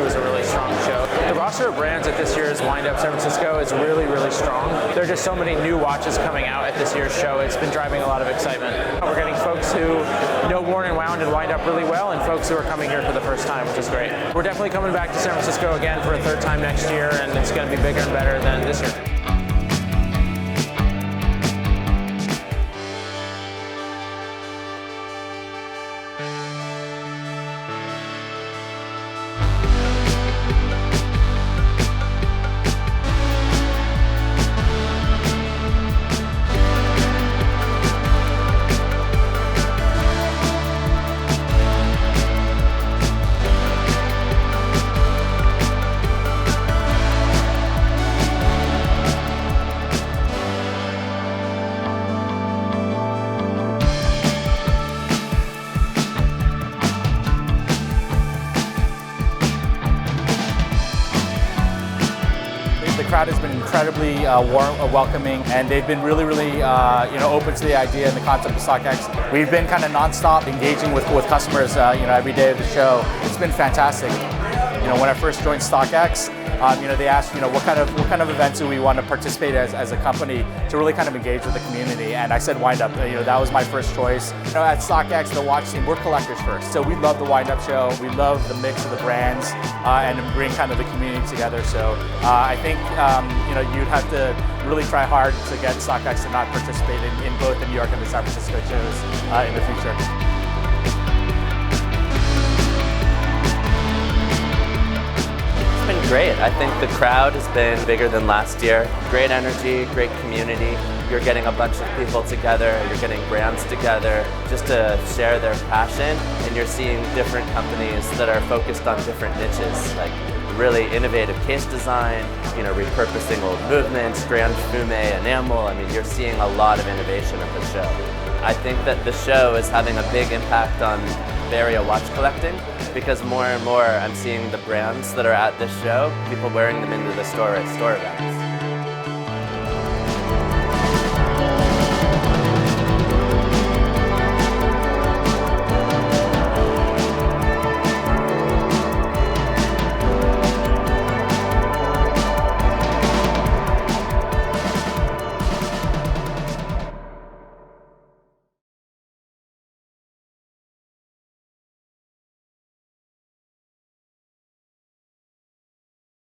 was a really strong show. The roster of brands at this year's Windup San Francisco is really, really strong. There are just so many new watches coming out at this year's show. It's been driving a lot of excitement. We're getting folks who know Worn and Wound and Windup really well, and folks who are coming here for the first time, which is great. We're definitely coming back to San Francisco again for a third time next year, and it's going to be bigger and better than this year. The crowd has been incredibly warm, welcoming, and they've been really open to the idea and the concept of StockX. We've been kind of nonstop engaging with customers every day of the show. It's been fantastic. When I first joined StockX, they asked what kind of events do we want to participate as a company to really kind of engage with the community, and I said Windup. That was my first choice. At StockX, the watch scene, we're collectors first, so we love the Windup show. We love the mix of the brands and bring kind of the community together. So I think you'd have to really try hard to get StockX to not participate in both the New York and the San Francisco shows in the future. It's been great. I think the crowd has been bigger than last year. Great energy, great community. You're getting a bunch of people together, you're getting brands together just to share their passion, and you're seeing different companies that are focused on different niches, like really innovative case design, repurposing old movements, grand fume enamel. I mean, you're seeing a lot of innovation at the show. I think that the show is having a big impact on Bay Area watch collecting, because more and more I'm seeing the brands that are at this show, people wearing them into the store at store events.